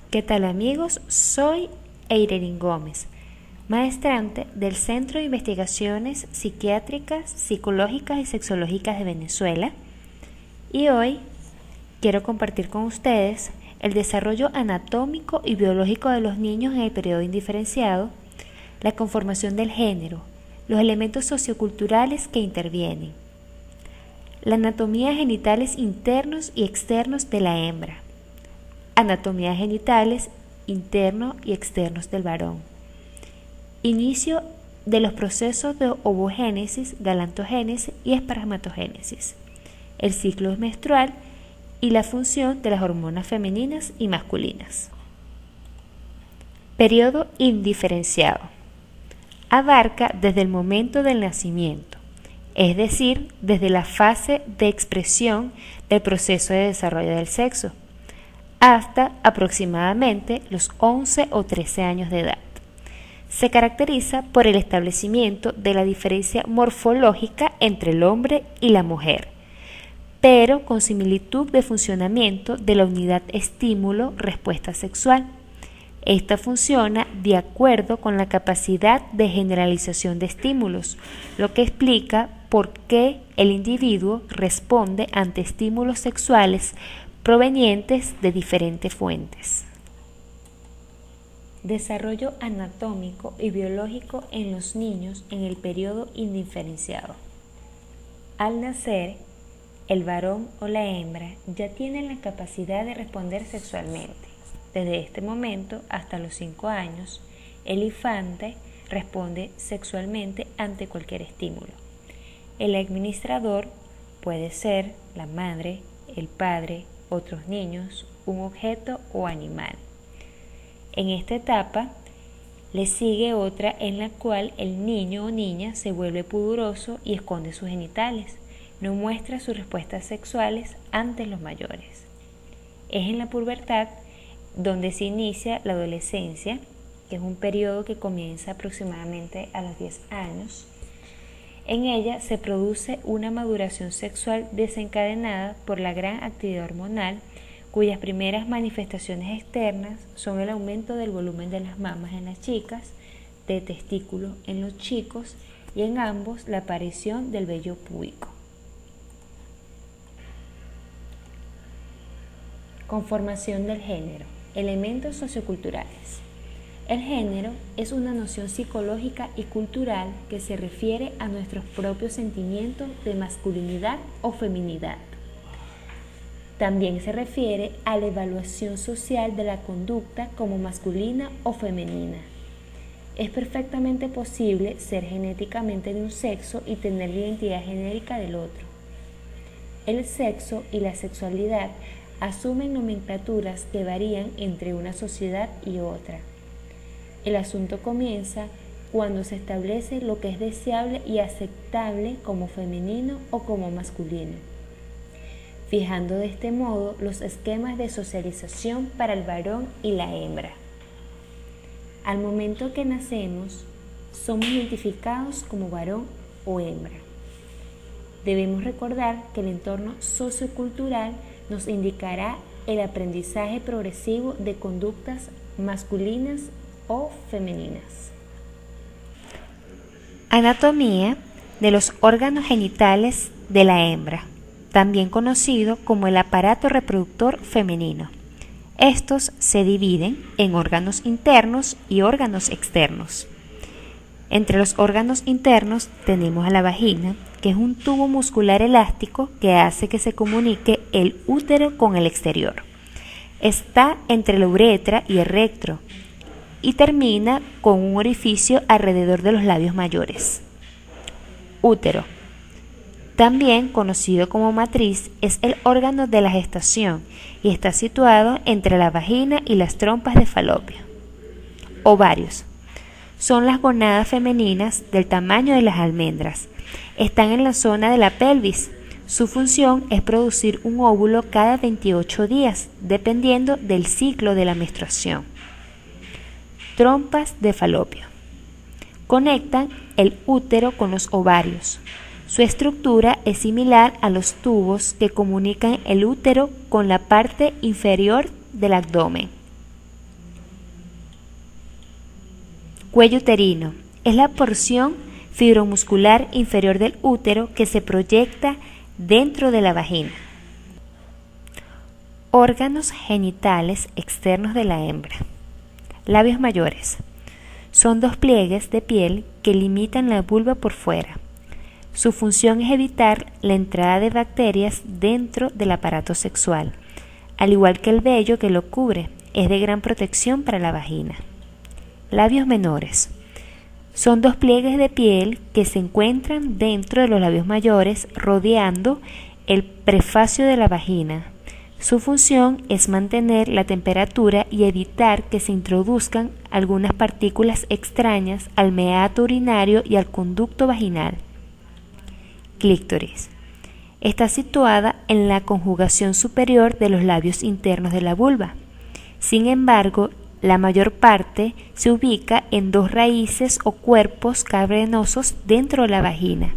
¿Qué tal amigos? Soy Eirerin Gómez, maestrante del Centro de Investigaciones Psiquiátricas, Psicológicas y Sexológicas de Venezuela, y hoy quiero compartir con ustedes el desarrollo anatómico y biológico de los niños en el periodo indiferenciado, la conformación del género, los elementos socioculturales que intervienen, la anatomía genitales internos y externos de la hembra, anatomía genitales internos y externos del varón, inicio de los procesos de ovogénesis, galantogénesis y espermatogénesis, el ciclo menstrual y la función de las hormonas femeninas y masculinas. Periodo indiferenciado. Abarca desde el momento del nacimiento, es decir, desde la fase de expresión del proceso de desarrollo del sexo, hasta aproximadamente los 11 o 13 años de edad. Se caracteriza por el establecimiento de la diferencia morfológica entre el hombre y la mujer, pero con similitud de funcionamiento de la unidad estímulo-respuesta sexual. Esta funciona de acuerdo con la capacidad de generalización de estímulos, lo que explica por qué el individuo responde ante estímulos sexuales provenientes de diferentes fuentes. Desarrollo anatómico y biológico en los niños en el periodo indiferenciado. Al nacer, el varón o la hembra ya tienen la capacidad de responder sexualmente. Desde este momento hasta los 5 años, el infante responde sexualmente ante cualquier estímulo. El administrador puede ser la madre, el padre, otros niños, un objeto o animal. En esta etapa le sigue otra en la cual el niño o niña se vuelve pudoroso y esconde sus genitales, no muestra sus respuestas sexuales ante los mayores. Es en la pubertad donde se inicia la adolescencia, que es un periodo que comienza aproximadamente a los 10 años. En ella se produce una maduración sexual desencadenada por la gran actividad hormonal, cuyas primeras manifestaciones externas son el aumento del volumen de las mamas en las chicas, de testículos en los chicos y en ambos la aparición del vello púbico. Conformación del género. Elementos socioculturales. El género es una noción psicológica y cultural que se refiere a nuestros propios sentimientos de masculinidad o feminidad. También se refiere a la evaluación social de la conducta como masculina o femenina. Es perfectamente posible ser genéticamente de un sexo y tener la identidad genérica del otro. El sexo y la sexualidad asumen nomenclaturas que varían entre una sociedad y otra. El asunto comienza cuando se establece lo que es deseable y aceptable como femenino o como masculino, fijando de este modo los esquemas de socialización para el varón y la hembra. Al momento que nacemos, somos identificados como varón o hembra. Debemos recordar que el entorno sociocultural nos indicará el aprendizaje progresivo de conductas masculinas o femeninas. Anatomía de los órganos genitales de la hembra, también conocido como el aparato reproductor femenino. Estos se dividen en órganos internos y órganos externos. Entre los órganos internos tenemos a la vagina, que es un tubo muscular elástico que hace que se comunique el útero con el exterior. Está entre la uretra y el recto y termina con un orificio alrededor de los labios mayores. Útero, también conocido como matriz, es el órgano de la gestación y está situado entre la vagina y las trompas de falopio. Ovarios son las gonadas femeninas del tamaño de las almendras. Están en la zona de la pelvis. Su función es producir un óvulo cada 28 días, dependiendo del ciclo de la menstruación. Trompas de falopio. Conectan el útero con los ovarios. Su estructura es similar a los tubos que comunican el útero con la parte inferior del abdomen. Cuello uterino. Es la porción fibromuscular inferior del útero que se proyecta dentro de la vagina. Órganos genitales externos de la hembra. Labios mayores. Son dos pliegues de piel que limitan la vulva por fuera. Su función es evitar la entrada de bacterias dentro del aparato sexual, al igual que el vello que lo cubre, es de gran protección para la vagina. Labios menores. Son dos pliegues de piel que se encuentran dentro de los labios mayores, rodeando el prefacio de la vagina. Su función es mantener la temperatura y evitar que se introduzcan algunas partículas extrañas al meato urinario y al conducto vaginal. Clítoris. Está situada en la conjugación superior de los labios internos de la vulva. Sin embargo, la mayor parte se ubica en dos raíces o cuerpos cavernosos dentro de la vagina,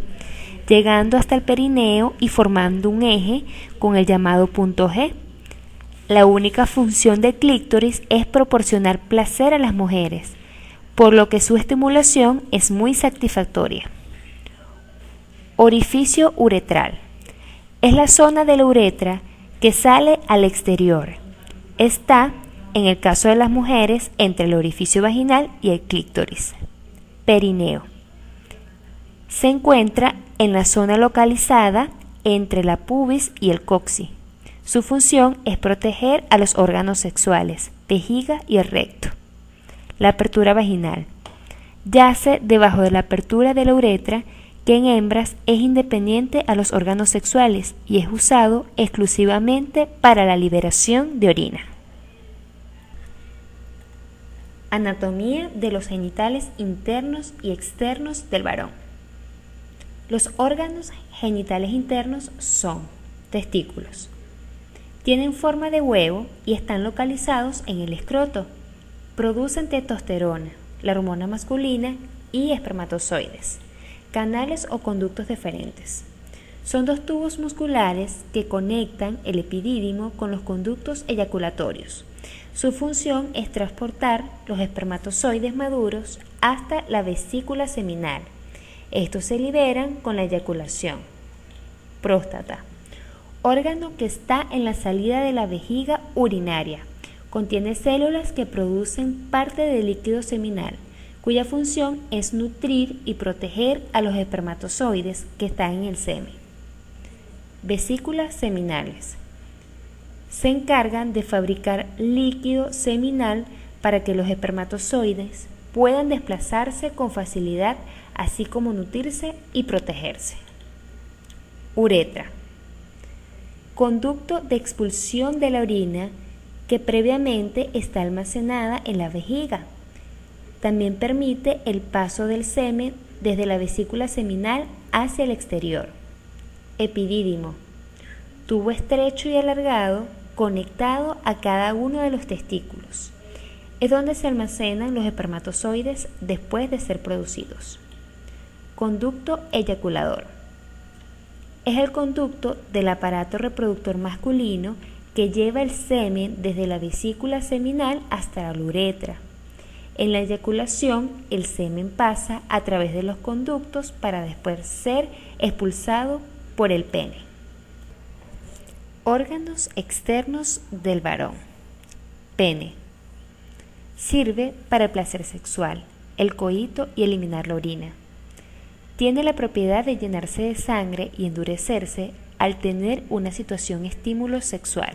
llegando hasta el perineo y formando un eje con el llamado punto G. La única función del clítoris es proporcionar placer a las mujeres, por lo que su estimulación es muy satisfactoria. Orificio uretral. Es la zona de la uretra que sale al exterior. Está, en el caso de las mujeres, entre el orificio vaginal y el clítoris. Perineo. Se encuentra en la zona localizada entre la pubis y el coxis. Su función es proteger a los órganos sexuales, vejiga y el recto. La apertura vaginal. Yace debajo de la apertura de la uretra, que en hembras es independiente a los órganos sexuales y es usado exclusivamente para la liberación de orina. Anatomía de los genitales internos y externos del varón. Los órganos genitales internos son testículos. Tienen forma de huevo y están localizados en el escroto. Producen testosterona, la hormona masculina, y espermatozoides, canales o conductos deferentes. Son dos tubos musculares que conectan el epidídimo con los conductos eyaculatorios. Su función es transportar los espermatozoides maduros hasta la vesícula seminal. Estos se liberan con la eyaculación. Próstata. Órgano que está en la salida de la vejiga urinaria. Contiene células que producen parte del líquido seminal, cuya función es nutrir y proteger a los espermatozoides que están en el semen. Vesículas seminales. Se encargan de fabricar líquido seminal para que los espermatozoides puedan desplazarse con facilidad, así como nutrirse y protegerse. Uretra. Conducto de expulsión de la orina que previamente está almacenada en la vejiga. También permite el paso del semen desde la vesícula seminal hacia el exterior. Epidídimo. Tubo estrecho y alargado conectado a cada uno de los testículos. Es donde se almacenan los espermatozoides después de ser producidos. Conducto eyaculador. Es el conducto del aparato reproductor masculino que lleva el semen desde la vesícula seminal hasta la uretra. En la eyaculación, el semen pasa a través de los conductos para después ser expulsado por el pene. Órganos externos del varón. Pene. Sirve para el placer sexual, el coito y eliminar la orina. Tiene la propiedad de llenarse de sangre y endurecerse al tener una situación estímulo sexual.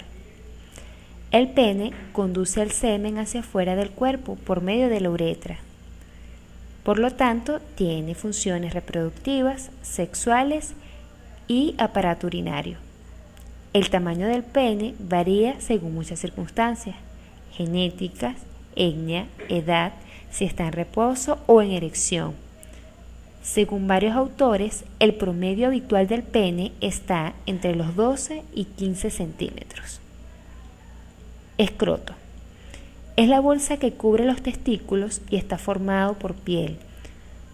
El pene conduce el semen hacia afuera del cuerpo por medio de la uretra. Por lo tanto, tiene funciones reproductivas, sexuales y aparato urinario. El tamaño del pene varía según muchas circunstancias, genéticas, etnia, edad, si está en reposo o en erección. Según varios autores, el promedio habitual del pene está entre los 12 y 15 centímetros. Escroto. Es la bolsa que cubre los testículos y está formado por piel.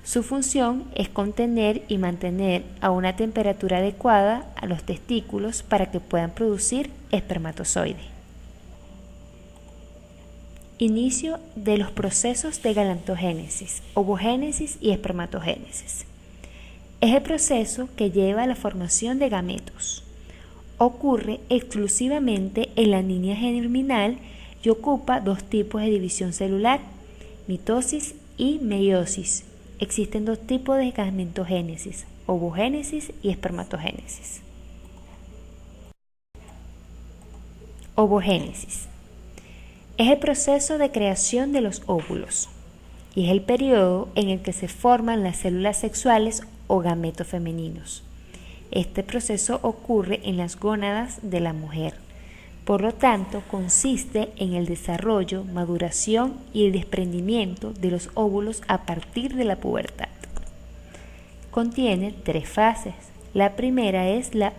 Su función es contener y mantener a una temperatura adecuada a los testículos para que puedan producir espermatozoides. Inicio de los procesos de galactogénesis, ovogénesis y espermatogénesis. Es el proceso que lleva a la formación de gametos. Ocurre exclusivamente en la niña germinal y ocupa dos tipos de división celular, mitosis y meiosis. Existen dos tipos de gametogénesis, ovogénesis y espermatogénesis. Ovogénesis. Es el proceso de creación de los óvulos y es el periodo en el que se forman las células sexuales o gametos femeninos. Este proceso ocurre en las gónadas de la mujer. Por lo tanto, consiste en el desarrollo, maduración y el desprendimiento de los óvulos a partir de la pubertad. Contiene 3 fases. La primera es la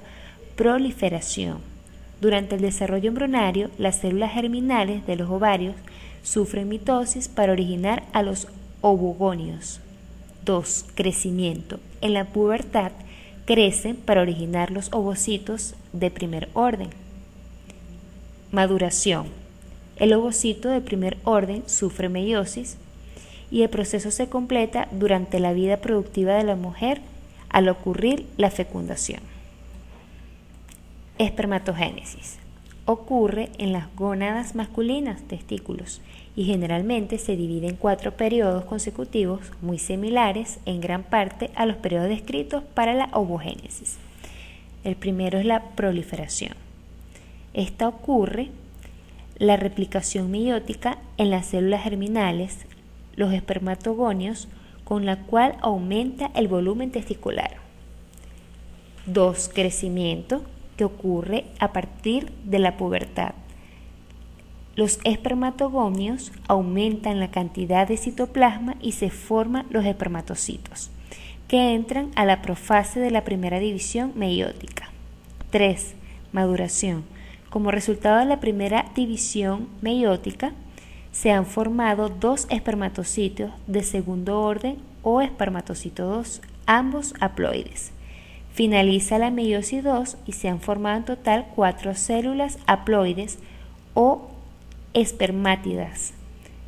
proliferación. Durante el desarrollo embrionario, las células germinales de los ovarios sufren mitosis para originar a los ovogonios. 2. Crecimiento. En la pubertad crecen para originar los ovocitos de primer orden. Maduración. El ovocito de primer orden sufre meiosis y el proceso se completa durante la vida productiva de la mujer al ocurrir la fecundación. Espermatogénesis. Ocurre en las gónadas masculinas, testículos, y generalmente se divide en 4 periodos consecutivos muy similares en gran parte a los periodos descritos para la ovogénesis. El primero es la proliferación. Esta ocurre la replicación meiótica en las células germinales, los espermatogonios, con la cual aumenta el volumen testicular. 2. Crecimiento, que ocurre a partir de la pubertad. Los espermatogonios aumentan la cantidad de citoplasma y se forman los espermatocitos, que entran a la profase de la primera división meiótica. 3. Maduración. Como resultado de la primera división meiótica, se han formado 2 espermatocitos de segundo orden o espermatocito 2, ambos haploides. Finaliza la meiosis 2 y se han formado en total 4 células haploides o espermátidas.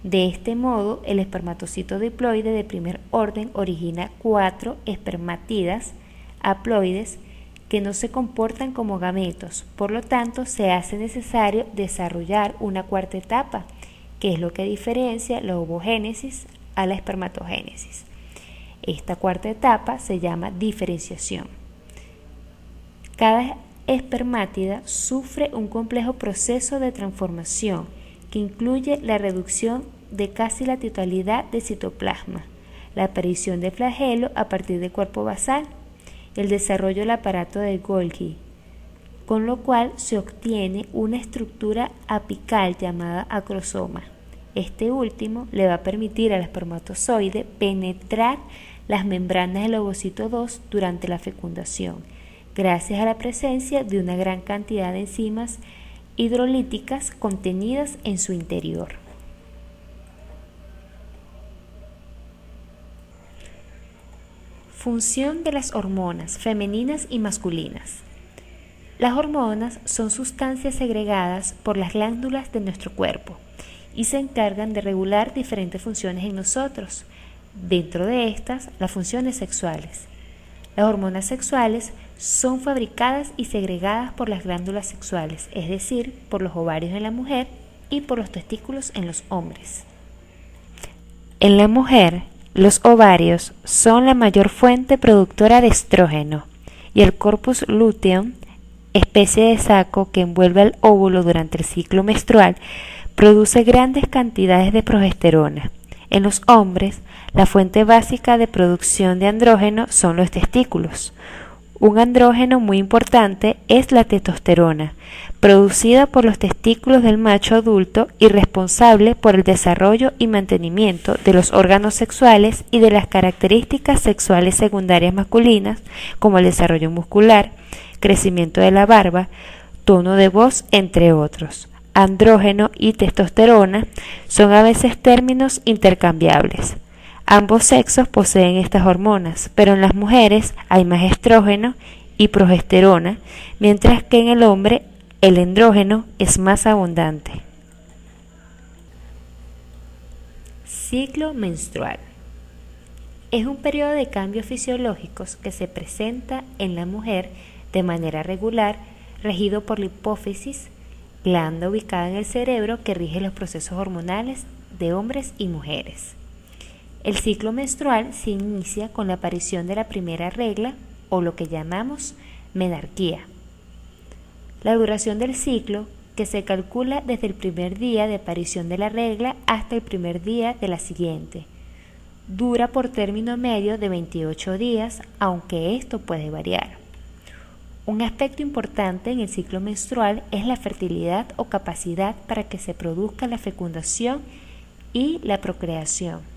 De este modo, el espermatocito diploide de primer orden origina 4 espermátidas haploides que no se comportan como gametos. Por lo tanto, se hace necesario desarrollar una cuarta etapa, que es lo que diferencia la ovogénesis a la espermatogénesis. Esta cuarta etapa se llama diferenciación. Cada espermátida sufre un complejo proceso de transformación que incluye la reducción de casi la totalidad de citoplasma, la aparición de flagelo a partir del cuerpo basal, el desarrollo del aparato de Golgi, con lo cual se obtiene una estructura apical llamada acrosoma. Este último le va a permitir al espermatozoide penetrar las membranas del ovocito 2 durante la fecundación, gracias a la presencia de una gran cantidad de enzimas hidrolíticas contenidas en su interior. Función de las hormonas femeninas y masculinas. Las hormonas son sustancias segregadas por las glándulas de nuestro cuerpo y se encargan de regular diferentes funciones en nosotros. Dentro de estas, las funciones sexuales. Las hormonas sexuales son fabricadas y segregadas por las glándulas sexuales, es decir, por los ovarios en la mujer y por los testículos en los hombres. En la mujer, los ovarios son la mayor fuente productora de estrógeno y el corpus luteum, especie de saco que envuelve al óvulo durante el ciclo menstrual, produce grandes cantidades de progesterona. En los hombres, la fuente básica de producción de andrógeno son los testículos. Un andrógeno muy importante es la testosterona, producida por los testículos del macho adulto y responsable por el desarrollo y mantenimiento de los órganos sexuales y de las características sexuales secundarias masculinas, como el desarrollo muscular, crecimiento de la barba, tono de voz, entre otros. Andrógeno y testosterona son a veces términos intercambiables. Ambos sexos poseen estas hormonas, pero en las mujeres hay más estrógeno y progesterona, mientras que en el hombre el andrógeno es más abundante. Ciclo menstrual. Es un periodo de cambios fisiológicos que se presenta en la mujer de manera regular, regido por la hipófisis, glanda ubicada en el cerebro que rige los procesos hormonales de hombres y mujeres. El ciclo menstrual se inicia con la aparición de la primera regla o lo que llamamos menarquía. La duración del ciclo, que se calcula desde el primer día de aparición de la regla hasta el primer día de la siguiente, dura por término medio de 28 días, aunque esto puede variar. Un aspecto importante en el ciclo menstrual es la fertilidad o capacidad para que se produzca la fecundación y la procreación.